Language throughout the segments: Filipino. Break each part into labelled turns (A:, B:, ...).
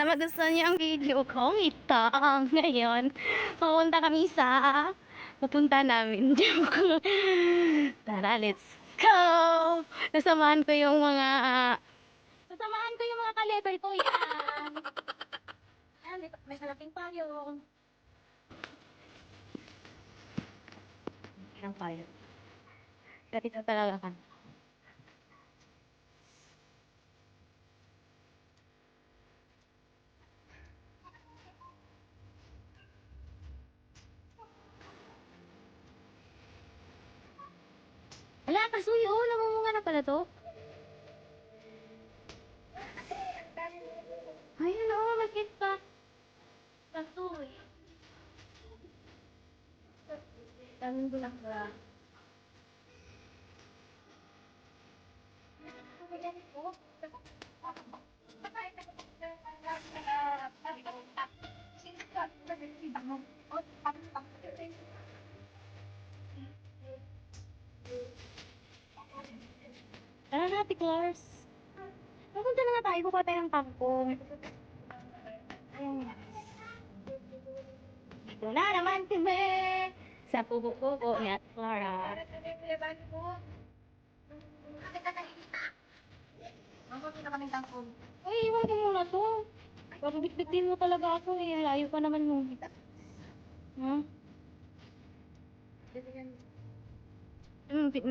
A: magustuhan niyo ang video ko. Ito, ngayon, pupunta kami sa pupunta namin. Joke. Tara, let's go! Nasamahan ko yung mga ka-level ko yan. Yan, may malaking payong. Ilang payong. Ganito talaga ka. Wala, kasuyo. Namumunga na pala to. Ay, ano, magkit pa. Kasuy. Daming bulak-bulak. Tara na, Tiklars. Pupunta na nga tayo. Kukuha tayo ng kangkong. Ayan. Dito na naman kami sa pugo-pugo ni Ate Clara.
B: Makakita kaming tangkong.
A: Ay, iwan ko muna to. Pag-bitbitin mo talaga ako eh. Layo pa naman mo. Ha?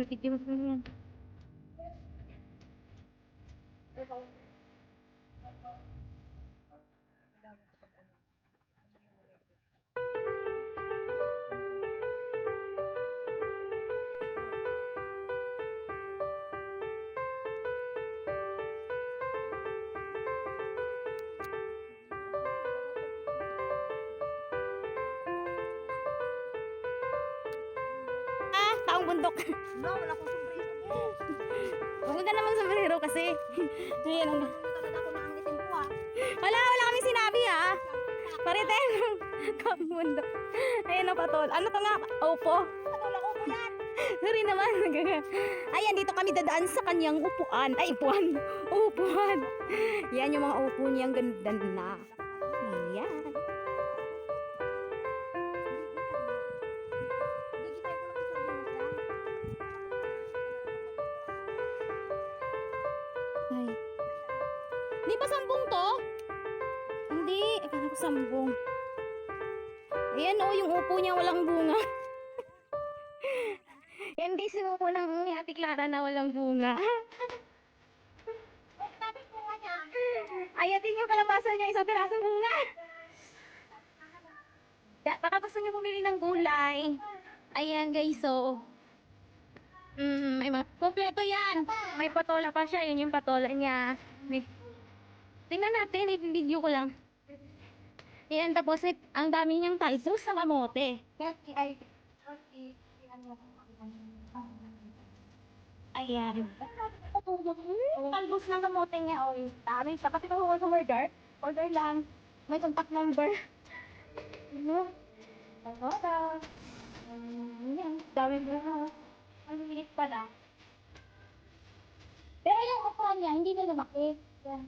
A: Bitbitin mo yan. Taong bundok.
B: No, wala akong sombrero.
A: Maganda naman sa sombrero kasi. Ayan ang...
B: Talaga ako na ang isin ko ah.
A: Wala kami sinabi ha. Paritin ng taong bundok. Ayan ang patol. Ano to nga? Opo.
B: Wala ko po yan.
A: Sorry naman. Ayan, dito kami dadaan sa kanyang upuan. Ay, upuan. Upuan. Yan yung mga upo niyang ganda na. Ayan. Ay. Di ba sambong to? Hindi. Akala ko sambong. Ayan o, yung upo niya walang bunga. Yan guys, yung upo ng Ate Clara na walang bunga. Ayatin yung kalabasan niya, isang pirasong bunga. Baka gusto niyo bumili ng gulay. Ayan guys, so. May kompleto yan. May patola pa siya, yun yung patola niya. Tingnan natin, i-video ko lang. Yan, tapos ang dami niyang talbos sa kamote. Ayan. Talbos ng kamote niya, oy. Dami. Kapag ikaw ko order lang. May contact number. Ano? Patola. Yan, dami mo. Ang liit pa lang. Pero yung upuan niya, hindi na lumaki. Yan.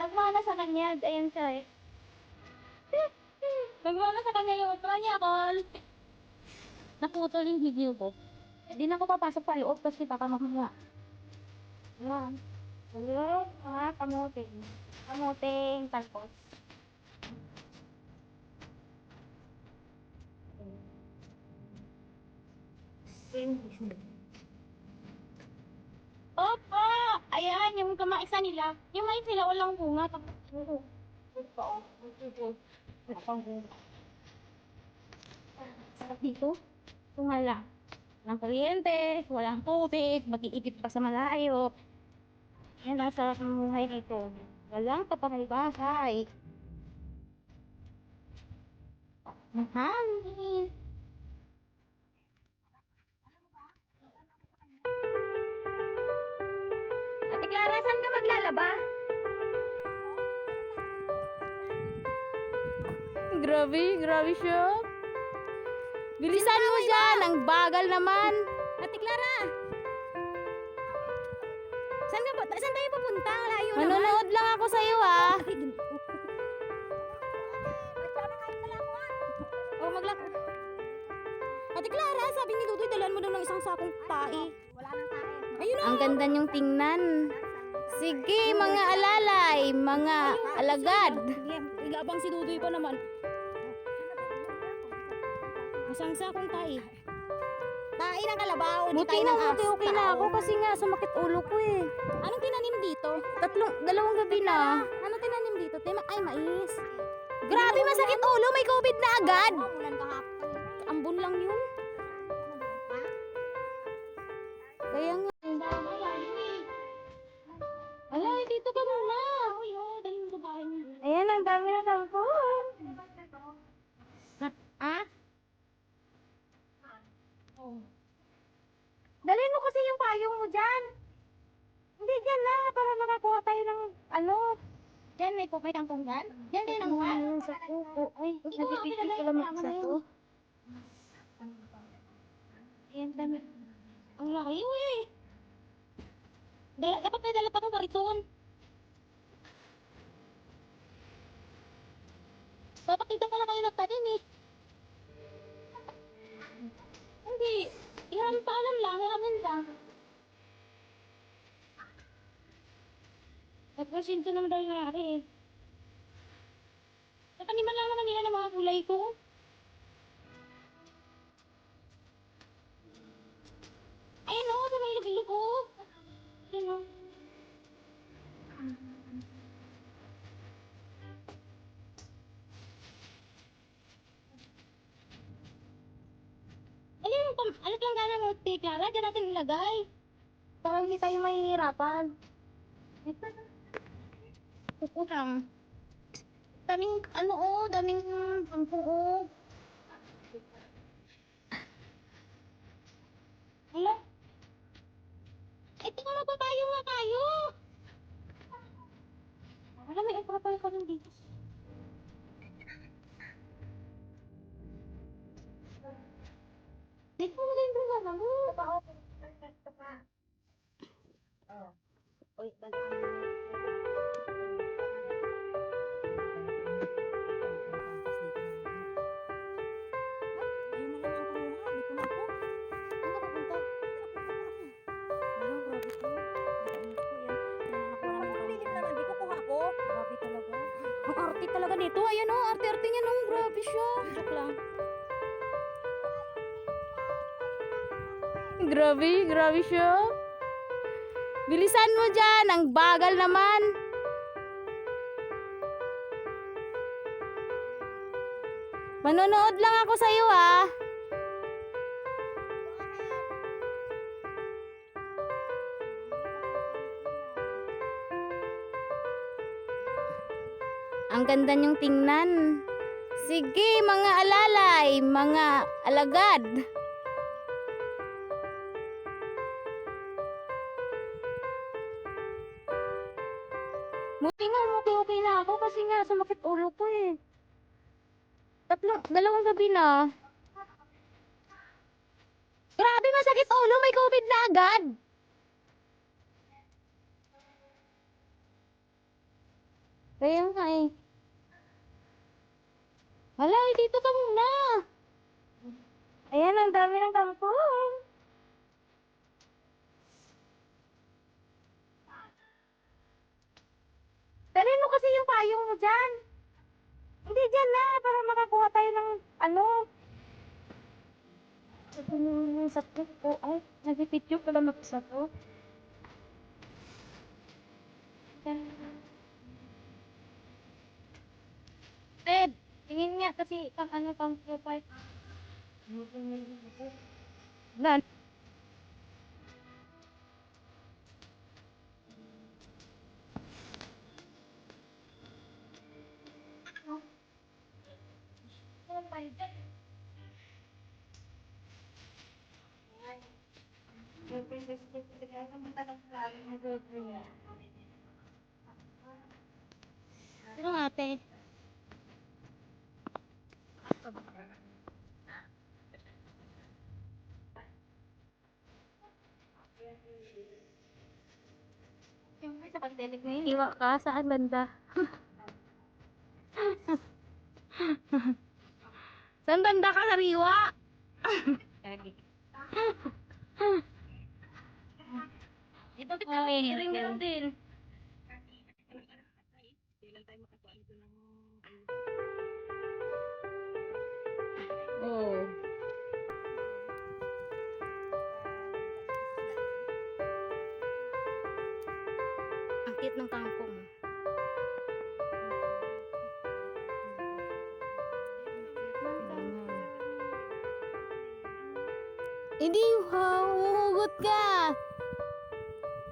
A: Nagmana sa kanya. Ayan siya eh. Nagmana sa kanya yung upuan niya, Col. Naputol yung video ko. Hindi na ako papasok pa loob kasi baka makuha. Ayan. Hello, mga kamote. Kamoteng talpos. Opo! Ayan, yung kamaisa nila. Yung mais nila walang bunga. Tapos, wala pang bunga. Sarap dito. Ito nga lang. Walang kuryente, walang tubig, mag-iipit pa sa malayo. Yan ang sarap ng buhay dito. Walang kapangibasay. Mahangin. Ate Clara, saan ka maglalaba? Grabe siya. Bilisan mo dyan, ang bagal naman. Ate Clara! Saan ka ba? Saan tayo papunta? Layo naman. Manonood lang ako sa'yo ah. Oh, maglako. Ate Clara, sabi ni Dudoy, dalan mo daw ng isang sakong tae.
B: Wala nang tayo.
A: Ayun na. Ang ganda niyong tingnan. Sige, mga alalay, mga alagad. Igabang si Dudoy pa naman. Isang sakong tae.
B: Tae ng kalabaw.
A: Buti na, buti okay na ako kasi nga sumakit ulo ko eh.
B: Anong tinanim dito?
A: Dalawang gabi na.
B: Ano tinanim dito? Ay, mais.
A: Grabe, masakit ulo, may COVID na agad.
B: Oo, mulan kahapon.
A: Ambon lang yun. Kaya nga. Ala, dito ka muna. Ayan, ang dami na tampon. Ah? Dalhin mo kasi yung payong mo dyan. Hindi, dyan na. Para makakuha tayo ng ano.
B: Diyan, may kangkong dyan? Diyan din ang uwan.
A: Sa kuko. Ay, nagpipigil ko lang sa to. Ayan, dami. Ang laki, uy.
B: Dapat may dala pa kong kariton. Papakita ko lang kayo nagtanim eh. Hindi. Ihamin pa alam lang. Ihamin lang.
A: Nagpasinto naman daw yung laki eh.
B: Nataniman lang naman nila ng mga gulay ko. Ayun o, sa may ilog-ilog. Ayun o. Ano lang gana mo, Clara? Diyan natin ilagay.
A: Para hindi tayo mahihirapan.
B: Kuko lang. Daming, daming bangkong o. Hala? Ito nga magpapayo nga tayo.
A: Alam mo, ipapal ko lang dito.
B: Dito mo na yung bunga mo.
A: Uy, bandang.
B: Ayun na lang ang kumuha. Dito na ako. Saan ka papunta?
A: Ano, grabe ko. Nakainit ko yan.
B: Bakit malilim naman? Di kukuha ko.
A: Grabe talaga. Ang arte talaga nito. Ayan o, arte-arte niya nung. Grabe siya. Joke lang. Grabe siya. Bilisan mo dyan. Ang bagal naman. Manonood lang ako sa'yo ah. Ang ganda niyong tingnan. Sige, mga alalay, mga alagad. Buti nga, okay na ako kasi nga sumakit ulo ko eh. Dalawang gabi na. Grabe, masakit ulo, may COVID na agad. Kaya nga eh. Hala, dito ka muna. Ayan, ang dami ng tampon. Dalhin mo kasi yung payong mo dyan. Hindi, dyan na. Para makakuha tayo ng ano. Sa to. Ay, nagpipidyo pala sa to. Ted, tingin nga kasi pang profile. Nan.
B: Ano ate?
A: sa pandemic na yun. Iwa ka, saan banda? Saan banda ka nariwa? Ito kita ring lang din. Oh. Ang cute ng kangkong. Hindi, huhugot ka.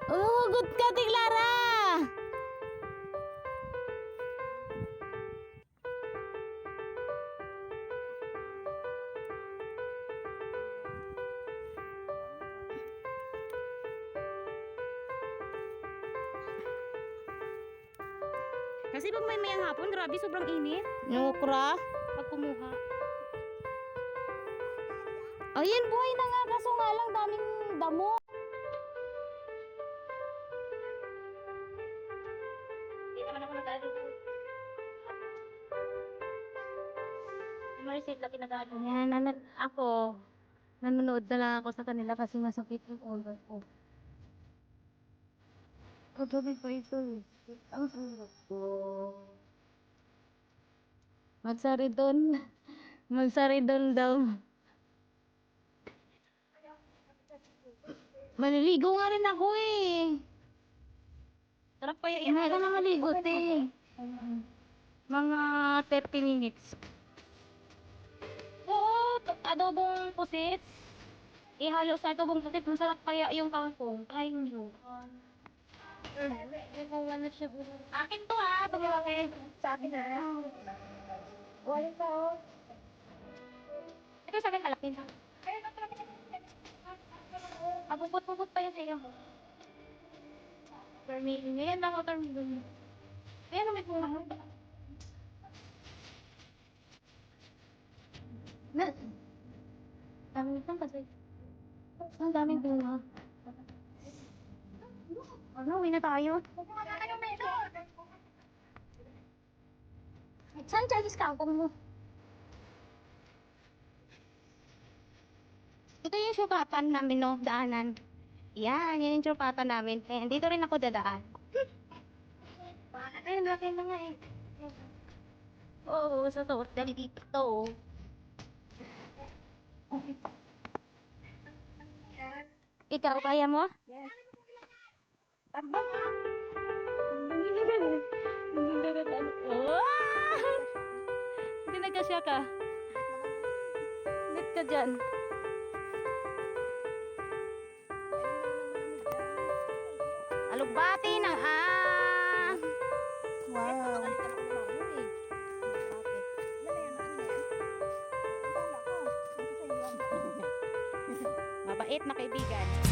A: Huhugot ka, Tiglara.
B: Kasi pag may mayang hapon, grabe, sobrang init.
A: Nukra.
B: Pag kumuha.
A: Ayun, buhay na nga. Kaso nga lang, daming damo. Hindi naman ako nag-ano. Marisit laki nag-ano. Yan, ako. Nanonood na lang ako sa kanila kasi masakit yung ulo ko. Kagabi pa ito eh. Ang sarap ko. Magsaridon. Magsaridon daw. Maliligo nga rin ako eh.
B: Sarap pa yung
A: Hindi ka na maligo, te. Mga 30 minutes.
B: Oo, adobong pusit. Ihalo sa adobong pusit. Masarap kaya yung kangkong. Ay, yun. Akin to ha, pag-iwake. Sa akin na. Wala ka oh. Ito sa akin kalapin ha. Abubot-bubot pa yan sa iyo. Termin. Ngayon lang ako termin. Ayan naman po.
A: Na, dami lang kasi. Ang daming bunga. Ano, uwi na tayo. Saan Chinese kangkong mo? Ito yung sukatan namin, no? Daanan. Yan, yan yung sukatan namin. Ayan, dito rin ako dadaan. Ayun, laki na nga eh. Oo, sa to. Dali dito. Ikaw, kaya mo?
B: Yes.
A: Oh! Hindi nagkasya ka. Lit ka dyan. Alugbati ng Wow. Mabait na kaibigan.